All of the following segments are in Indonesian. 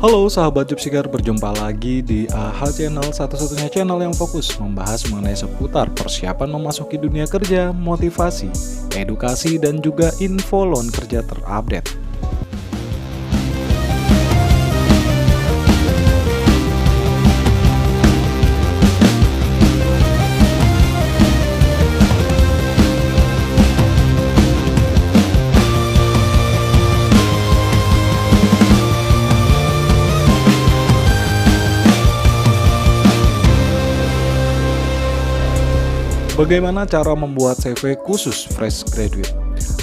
Halo sahabat Jobseeker, berjumpa lagi di AHA Channel, satu-satunya channel yang fokus membahas mengenai seputar persiapan memasuki dunia kerja, motivasi, edukasi, dan juga info lowongan kerja terupdate. Bagaimana cara membuat CV khusus fresh graduate?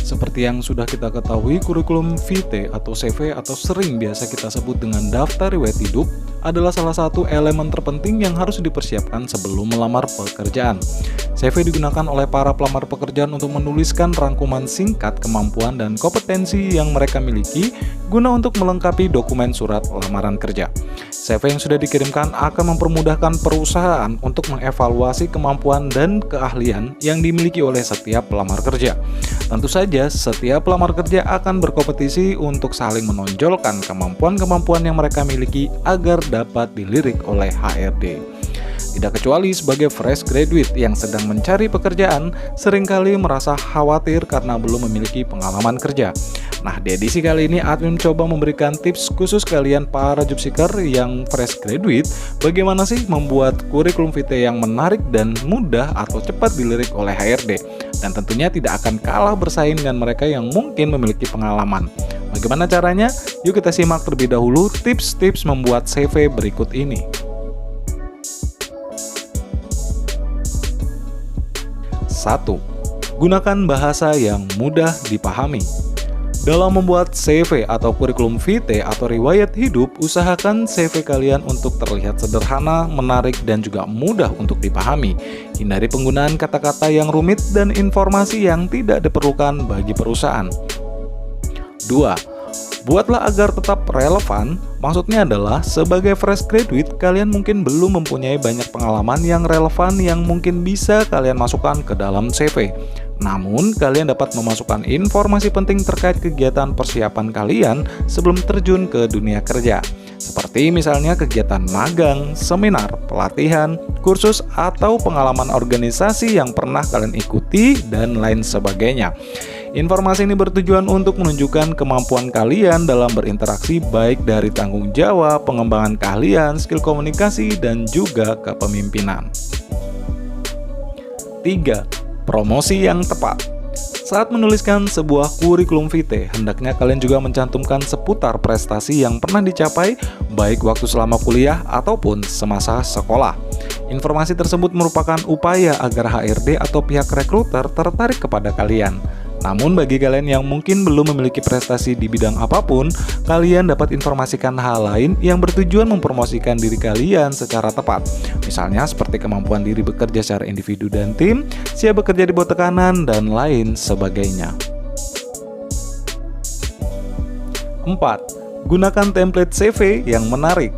Seperti yang sudah kita ketahui, kurikulum vitae atau CV atau sering biasa kita sebut dengan daftar riwayat hidup adalah salah satu elemen terpenting yang harus dipersiapkan sebelum melamar pekerjaan. CV digunakan oleh para pelamar pekerjaan untuk menuliskan rangkuman singkat kemampuan dan kompetensi yang mereka miliki guna untuk melengkapi dokumen surat lamaran kerja. CV yang sudah dikirimkan akan mempermudahkan perusahaan untuk mengevaluasi kemampuan dan keahlian yang dimiliki oleh setiap pelamar kerja. Tentu saja, setiap pelamar kerja akan berkompetisi untuk saling menonjolkan kemampuan-kemampuan yang mereka miliki agar dapat dilirik oleh HRD. Tidak kecuali sebagai fresh graduate yang sedang mencari pekerjaan, seringkali merasa khawatir karena belum memiliki pengalaman kerja. Nah, di edisi kali ini admin coba memberikan tips khusus kalian para jobseeker yang fresh graduate, bagaimana sih membuat kurikulum vitae yang menarik dan mudah atau cepat dilirik oleh HRD. Dan tentunya tidak akan kalah bersaing dengan mereka yang mungkin memiliki pengalaman. Bagaimana caranya? Yuk kita simak terlebih dahulu tips-tips membuat CV berikut ini. 1. Gunakan bahasa yang mudah dipahami. Dalam membuat CV atau kurikulum vitae atau riwayat hidup, usahakan CV kalian untuk terlihat sederhana, menarik, dan juga mudah untuk dipahami. Hindari penggunaan kata-kata yang rumit dan informasi yang tidak diperlukan bagi perusahaan. 2. Buatlah agar tetap relevan. Maksudnya adalah sebagai fresh graduate, kalian mungkin belum mempunyai banyak pengalaman yang relevan yang mungkin bisa kalian masukkan ke dalam CV. Namun, kalian dapat memasukkan informasi penting terkait kegiatan persiapan kalian sebelum terjun ke dunia kerja. Seperti misalnya kegiatan magang, seminar, pelatihan, kursus, atau pengalaman organisasi yang pernah kalian ikuti, dan lain sebagainya. Informasi ini bertujuan untuk menunjukkan kemampuan kalian dalam berinteraksi baik dari tanggung jawab, pengembangan keahlian, skill komunikasi, dan juga kepemimpinan. 3. Promosi yang tepat. Saat menuliskan sebuah kurikulum vitae, hendaknya kalian juga mencantumkan seputar prestasi yang pernah dicapai baik waktu selama kuliah ataupun semasa sekolah. Informasi tersebut merupakan upaya agar HRD atau pihak rekruter tertarik kepada kalian. Namun bagi kalian yang mungkin belum memiliki prestasi di bidang apapun, kalian dapat informasikan hal lain yang bertujuan mempromosikan diri kalian secara tepat. Misalnya seperti kemampuan diri bekerja secara individu dan tim, siap bekerja di bawah tekanan, dan lain sebagainya. 4. Gunakan template CV yang menarik.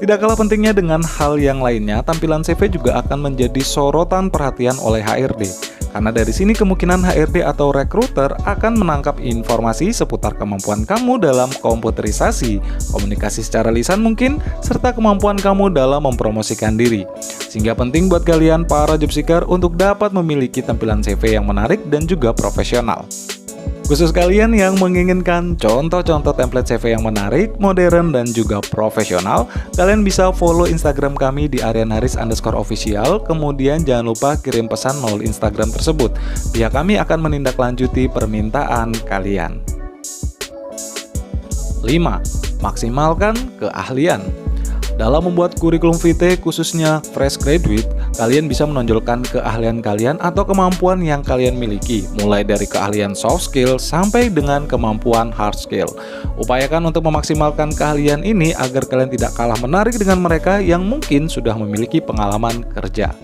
Tidak kalah pentingnya dengan hal yang lainnya, tampilan CV juga akan menjadi sorotan perhatian oleh HRD. Karena dari sini kemungkinan HRD atau rekruter akan menangkap informasi seputar kemampuan kamu dalam komputerisasi, komunikasi secara lisan mungkin, serta kemampuan kamu dalam mempromosikan diri. Sehingga penting buat kalian para jobseeker untuk dapat memiliki tampilan CV yang menarik dan juga profesional. Khusus kalian yang menginginkan contoh-contoh template CV yang menarik, modern, dan juga profesional, kalian bisa follow Instagram kami di @arianharis_official. Kemudian jangan lupa kirim pesan melalui Instagram tersebut. Pihak kami akan menindaklanjuti permintaan kalian. 5. Maksimalkan keahlian. Dalam membuat kurikulum vitae khususnya fresh graduate, kalian bisa menonjolkan keahlian kalian atau kemampuan yang kalian miliki, mulai dari keahlian soft skill sampai dengan kemampuan hard skill. Upayakan untuk memaksimalkan keahlian ini agar kalian tidak kalah menarik dengan mereka yang mungkin sudah memiliki pengalaman kerja.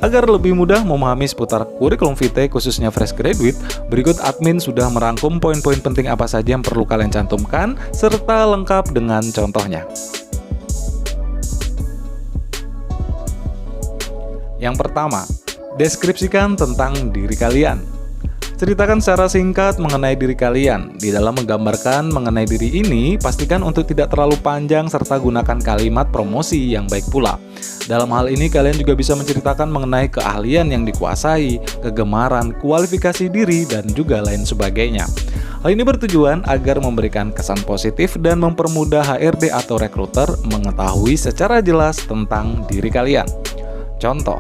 Agar lebih mudah memahami seputar kurikulum vitae khususnya fresh graduate, berikut admin sudah merangkum poin-poin penting apa saja yang perlu kalian cantumkan, serta lengkap dengan contohnya. Yang pertama, deskripsikan tentang diri kalian. Ceritakan secara singkat mengenai diri kalian. Di dalam menggambarkan mengenai diri ini, pastikan untuk tidak terlalu panjang serta gunakan kalimat promosi yang baik pula. Dalam hal ini kalian juga bisa menceritakan mengenai keahlian yang dikuasai, kegemaran, kualifikasi diri, dan juga lain sebagainya. Hal ini bertujuan agar memberikan kesan positif dan mempermudah HRD atau rekruter mengetahui secara jelas tentang diri kalian. Contoh,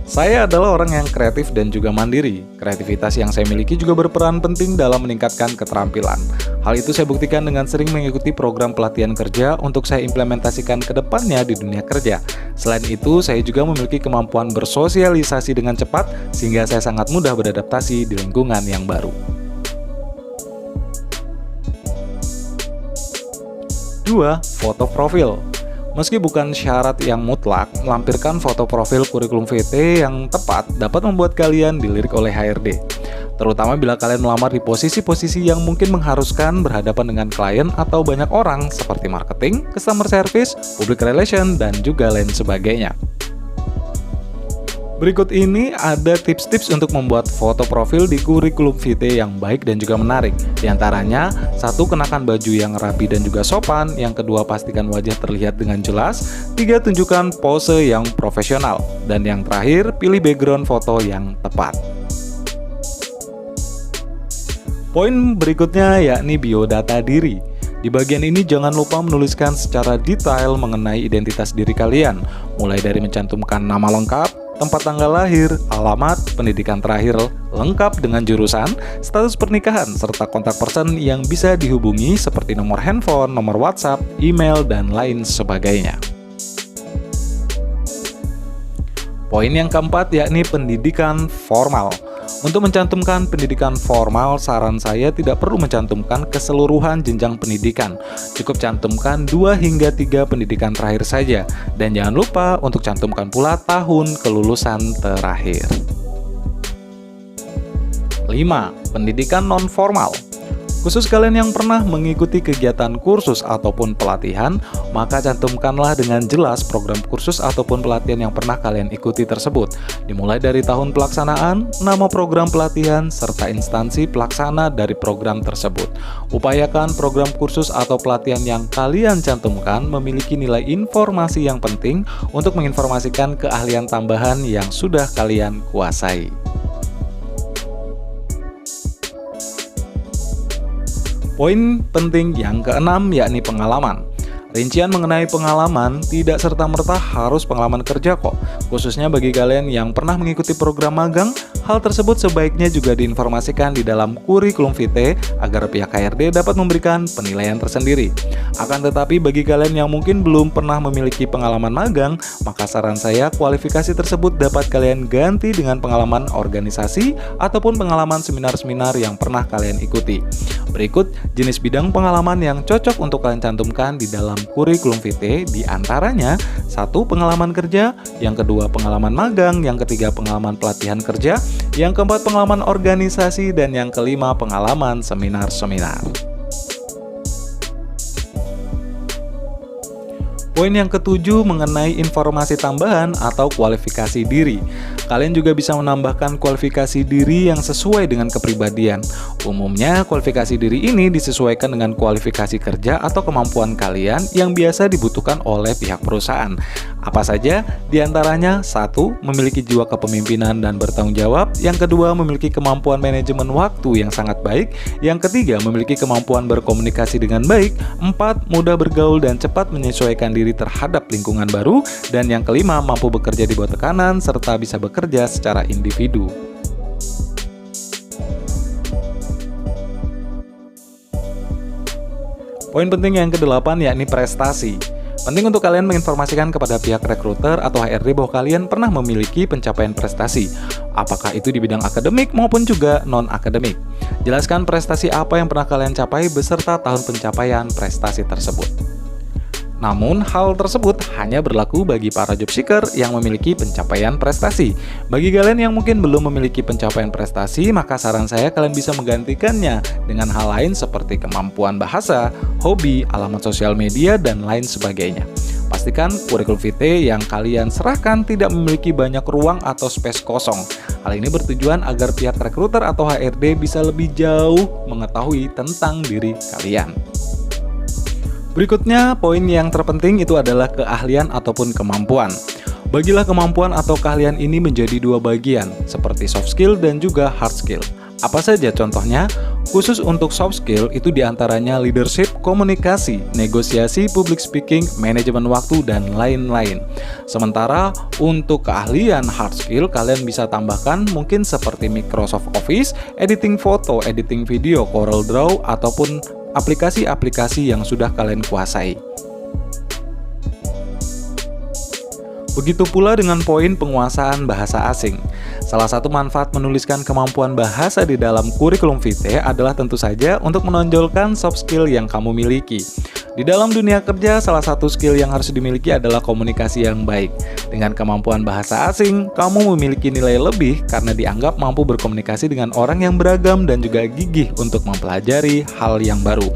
saya adalah orang yang kreatif dan juga mandiri. Kreativitas yang saya miliki juga berperan penting dalam meningkatkan keterampilan. Hal itu saya buktikan dengan sering mengikuti program pelatihan kerja untuk saya implementasikan ke depannya di dunia kerja. Selain itu, saya juga memiliki kemampuan bersosialisasi dengan cepat sehingga saya sangat mudah beradaptasi di lingkungan yang baru. 2. Foto profil. Meski bukan syarat yang mutlak, melampirkan foto profil kurikulum VT yang tepat dapat membuat kalian dilirik oleh HRD. Terutama bila kalian melamar di posisi-posisi yang mungkin mengharuskan berhadapan dengan klien atau banyak orang seperti marketing, customer service, public relation, dan juga lain sebagainya. Berikut ini ada tips-tips untuk membuat foto profil di kurikulum VT yang baik dan juga menarik. Di antaranya, 1. Kenakan baju yang rapi dan juga sopan. Yang kedua, pastikan wajah terlihat dengan jelas. 3. Tunjukkan pose yang profesional. Dan yang terakhir, pilih background foto yang tepat. Poin berikutnya yakni biodata diri. Di bagian ini jangan lupa menuliskan secara detail mengenai identitas diri kalian, mulai dari mencantumkan nama lengkap, tempat tanggal lahir, alamat, pendidikan terakhir, lengkap dengan jurusan, status pernikahan, serta kontak person yang bisa dihubungi seperti nomor handphone, nomor WhatsApp, email, dan lain sebagainya. Poin yang keempat yakni pendidikan formal. Untuk mencantumkan pendidikan formal, saran saya tidak perlu mencantumkan keseluruhan jenjang pendidikan. Cukup cantumkan 2 hingga 3 pendidikan terakhir saja. Dan jangan lupa untuk cantumkan pula tahun kelulusan terakhir. 5. Pendidikan non-formal. Khusus kalian yang pernah mengikuti kegiatan kursus ataupun pelatihan, maka cantumkanlah dengan jelas program kursus ataupun pelatihan yang pernah kalian ikuti tersebut. Dimulai dari tahun pelaksanaan, nama program pelatihan, serta instansi pelaksana dari program tersebut. Upayakan program kursus atau pelatihan yang kalian cantumkan memiliki nilai informasi yang penting untuk menginformasikan keahlian tambahan yang sudah kalian kuasai. Poin penting yang keenam yakni pengalaman. Rincian mengenai pengalaman tidak serta-merta harus pengalaman kerja kok. Khususnya bagi kalian yang pernah mengikuti program magang, hal tersebut sebaiknya juga diinformasikan di dalam kurikulum VT agar pihak HRD dapat memberikan penilaian tersendiri. Akan tetapi bagi kalian yang mungkin belum pernah memiliki pengalaman magang, maka saran saya kualifikasi tersebut dapat kalian ganti dengan pengalaman organisasi ataupun pengalaman seminar-seminar yang pernah kalian ikuti. Berikut jenis bidang pengalaman yang cocok untuk kalian cantumkan di dalam kurikulum VT, di antaranya 1. Pengalaman kerja, yang kedua pengalaman magang, yang ketiga pengalaman pelatihan kerja, yang keempat pengalaman organisasi, dan yang kelima pengalaman seminar-seminar. Poin yang ketujuh mengenai informasi tambahan atau kualifikasi diri. Kalian juga bisa menambahkan kualifikasi diri yang sesuai dengan kepribadian. Umumnya, kualifikasi diri ini disesuaikan dengan kualifikasi kerja atau kemampuan kalian yang biasa dibutuhkan oleh pihak perusahaan. Apa saja? Di antaranya 1. Memiliki jiwa kepemimpinan dan bertanggung jawab. Yang kedua, memiliki kemampuan manajemen waktu yang sangat baik. Yang ketiga, memiliki kemampuan berkomunikasi dengan baik. 4. Mudah bergaul dan cepat menyesuaikan diri terhadap lingkungan baru. Dan yang kelima, mampu bekerja di bawah tekanan serta bisa bekerja secara individu. Poin penting yang ke-8 yakni prestasi. Penting untuk kalian menginformasikan kepada pihak rekruter atau HRD bahwa kalian pernah memiliki pencapaian prestasi, apakah itu di bidang akademik maupun juga non-akademik. Jelaskan prestasi apa yang pernah kalian capai beserta tahun pencapaian prestasi tersebut. Namun, hal tersebut hanya berlaku bagi para job seeker yang memiliki pencapaian prestasi. Bagi kalian yang mungkin belum memiliki pencapaian prestasi, maka saran saya kalian bisa menggantikannya dengan hal lain seperti kemampuan bahasa, hobi, alamat sosial media, dan lain sebagainya. Pastikan kurikulum vitae yang kalian serahkan tidak memiliki banyak ruang atau space kosong. Hal ini bertujuan agar pihak rekruter atau HRD bisa lebih jauh mengetahui tentang diri kalian. Berikutnya, poin yang terpenting itu adalah keahlian ataupun kemampuan. Bagilah kemampuan atau keahlian ini menjadi dua bagian, seperti soft skill dan juga hard skill. Apa saja contohnya? Khusus untuk soft skill itu diantaranya leadership, komunikasi, negosiasi, public speaking, manajemen waktu, dan lain-lain. Sementara untuk keahlian hard skill kalian bisa tambahkan mungkin seperti Microsoft Office, editing foto, editing video, Corel Draw, ataupun aplikasi-aplikasi yang sudah kalian kuasai. Begitu pula dengan poin penguasaan bahasa asing. Salah satu manfaat menuliskan kemampuan bahasa di dalam kurikulum vitae adalah tentu saja untuk menonjolkan soft skill yang kamu miliki. Di dalam dunia kerja, salah satu skill yang harus dimiliki adalah komunikasi yang baik. Dengan kemampuan bahasa asing, kamu memiliki nilai lebih karena dianggap mampu berkomunikasi dengan orang yang beragam dan juga gigih untuk mempelajari hal yang baru.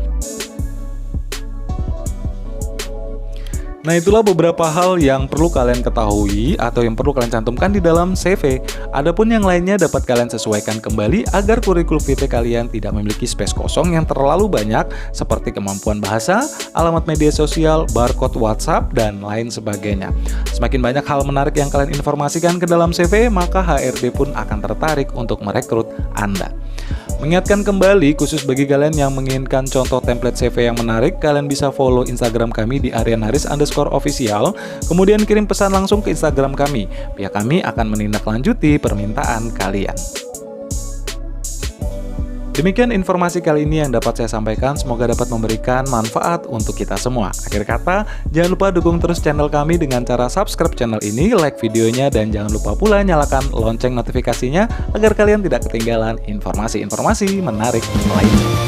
Nah, itulah beberapa hal yang perlu kalian ketahui atau yang perlu kalian cantumkan di dalam CV. Adapun yang lainnya dapat kalian sesuaikan kembali agar kurikulum vitae kalian tidak memiliki space kosong yang terlalu banyak seperti kemampuan bahasa, alamat media sosial, barcode WhatsApp, dan lain sebagainya. Semakin banyak hal menarik yang kalian informasikan ke dalam CV, maka HRD pun akan tertarik untuk merekrut Anda. Mengingatkan kembali, khusus bagi kalian yang menginginkan contoh template CV yang menarik, kalian bisa follow Instagram kami di @arianharis_official, kemudian kirim pesan langsung ke Instagram kami. Pihak kami akan menindaklanjuti permintaan kalian. Demikian informasi kali ini yang dapat saya sampaikan, semoga dapat memberikan manfaat untuk kita semua. Akhir kata, jangan lupa dukung terus channel kami dengan cara subscribe channel ini, like videonya, dan jangan lupa pula nyalakan lonceng notifikasinya agar kalian tidak ketinggalan informasi-informasi menarik lainnya.